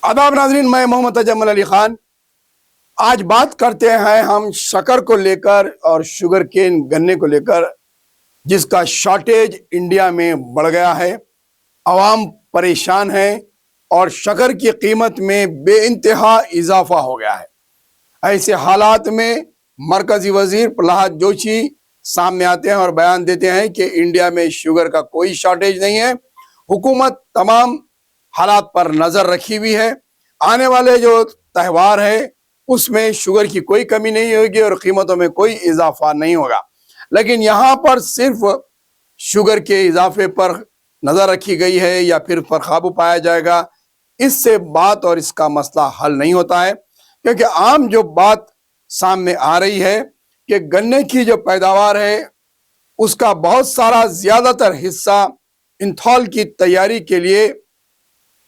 आदाब नाजरीन, मैं मोहम्मद अजमल अली खान। आज बात करते हैं हम शक्कर को लेकर और शुगर केन गन्ने को लेकर, जिसका शॉर्टेज इंडिया में बढ़ गया है। आवाम परेशान है और शक्कर की कीमत में बेइंतहा इजाफा हो गया है। ऐसे हालात में मरकजी वजीर प्रहलाद जोशी सामने आते हैं और बयान देते हैं कि इंडिया में शुगर का कोई शॉर्टेज नहीं है। हुकूमत तमाम हालात पर नजर रखी हुई है। आने वाले जो त्यौहार है उसमें शुगर की कोई कमी नहीं होगी और कीमतों में कोई इजाफा नहीं होगा। लेकिन यहाँ पर सिर्फ शुगर के इजाफे पर नजर रखी गई है या फिर पर काबू पाया जाएगा, इससे बात और इसका मसला हल नहीं होता है। क्योंकि आम जो बात सामने आ रही है कि गन्ने की जो पैदावार है उसका बहुत सारा ज्यादातर हिस्सा इंथॉल की तैयारी के लिए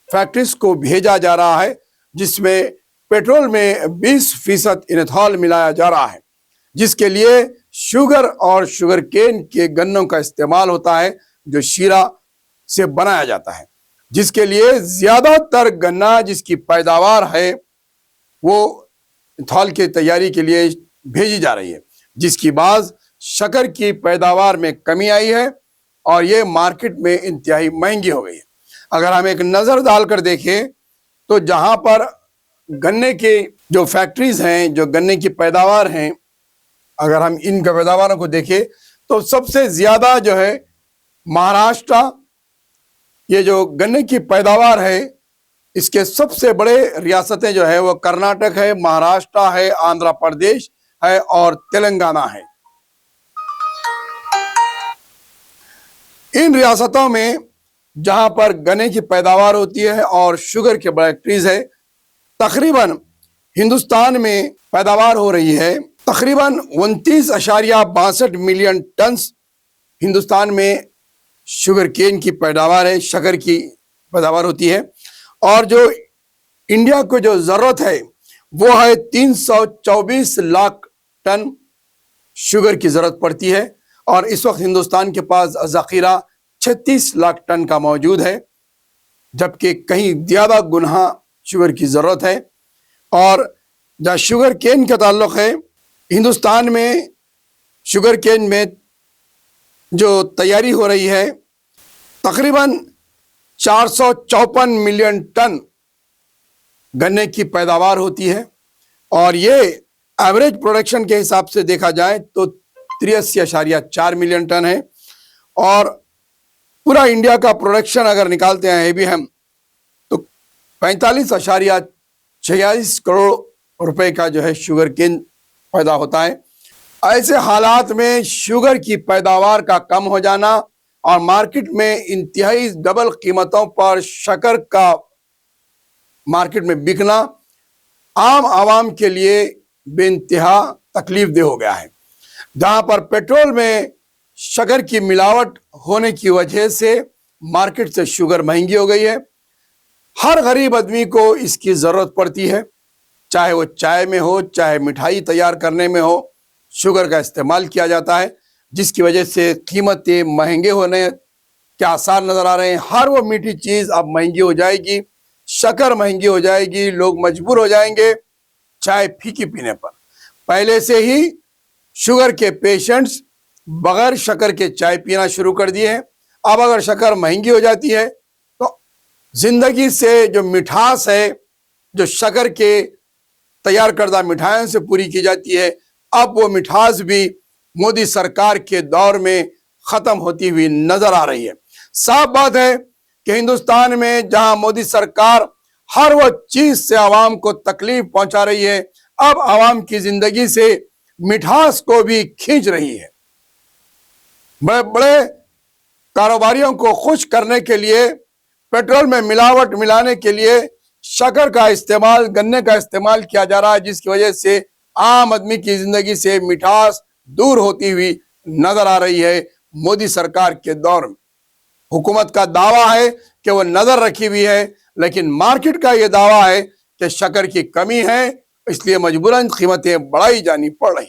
फैक्ट्रीज को भेजा जा रहा है, जिसमें पेट्रोल में 20% इथेनॉल मिलाया जा रहा है, जिसके लिए शुगर और शुगर केन के गन्नों का इस्तेमाल होता है जो शीरा से बनाया जाता है, जिसके लिए ज्यादातर गन्ना जिसकी पैदावार है वो इथेनॉल की तैयारी के लिए भेजी जा रही है, जिसकी बाज शक्कर की पैदावार में कमी आई है और ये मार्केट में इंतहाई महंगी हो गई है। अगर हम एक नजर डालकर देखें तो जहां पर गन्ने के जो फैक्ट्रीज हैं, जो गन्ने की पैदावार हैं, अगर हम इन पैदावारों को देखें तो सबसे ज्यादा जो है महाराष्ट्र, ये जो गन्ने की पैदावार है इसके सबसे बड़े रियासतें जो है वो कर्नाटक है, महाराष्ट्र है, आंध्र प्रदेश है और तेलंगाना है। इन रियासतों में जहां पर गन्ने की पैदावार होती है और शुगर के फैक्ट्रीज है, तकरीबन हिंदुस्तान में पैदावार हो रही है तकरीबन 29.62 मिलियन टन हिंदुस्तान में शुगर केन की पैदावार है, शक्कर की पैदावार होती है। और जो इंडिया को जो जरूरत है वो है 324 लाख टन शुगर की जरूरत पड़ती है और इस वक्त हिंदुस्तान के पास ज़ख़ीरा 36 लाख टन का मौजूद है, जबकि कहीं ज्यादा गुना शुगर की जरूरत है। और जहाँ शुगर केन का ताल्लुक है, हिंदुस्तान में शुगर केन में जो तैयारी हो रही है तकरीबन 454 मिलियन टन गन्ने की पैदावार होती है और ये एवरेज प्रोडक्शन के हिसाब से देखा जाए तो 83.4 मिलियन टन है। और पूरा इंडिया का प्रोडक्शन अगर निकालते हैं भी हम तो 45.46 करोड़ रुपए का जो है शुगर केन पैदा होता है। ऐसे हालात में शुगर की पैदावार का कम हो जाना और मार्केट में इंतहाई डबल कीमतों पर शक्कर का मार्केट में बिकना आम आवाम के लिए बेइंतहा तकलीफ दे हो गया है। जहां पर पेट्रोल में शक्कर की मिलावट होने की वजह से मार्केट से शुगर महंगी हो गई है। हर गरीब आदमी को इसकी जरूरत पड़ती है, चाहे वो चाय में हो, चाहे मिठाई तैयार करने में हो, शुगर का इस्तेमाल किया जाता है, जिसकी वजह से कीमतें महंगे होने के आसार नजर आ रहे हैं। हर वो मीठी चीज अब महंगी हो जाएगी, शक्कर महंगी हो जाएगी, लोग मजबूर हो जाएंगे चाय फीकी पीने पर। पहले से ही शुगर के पेशेंट्स बगैर शक्कर के चाय पीना शुरू कर दिए हैं। अब अगर शक्कर महंगी हो जाती है तो जिंदगी से जो मिठास है, जो शक्कर के तैयार करदा मिठाइयों से पूरी की जाती है, अब वो मिठास भी मोदी सरकार के दौर में खत्म होती हुई नजर आ रही है। साफ बात है कि हिंदुस्तान में जहां मोदी सरकार हर वो चीज से आवाम को तकलीफ पहुंचा रही है, अब आवाम की जिंदगी से मिठास को भी खींच रही है। बड़े बड़े कारोबारियों को खुश करने के लिए पेट्रोल में मिलावट मिलाने के लिए शक्कर का इस्तेमाल, गन्ने का इस्तेमाल किया जा रहा है, जिसकी वजह से आम आदमी की जिंदगी से मिठास दूर होती हुई नजर आ रही है। मोदी सरकार के दौर में हुकूमत का दावा है कि वो नजर रखी हुई है, लेकिन मार्केट का ये दावा है कि शक्कर की कमी है, इसलिए मजबूरन कीमतें बढ़ाई जानी पड़ रही।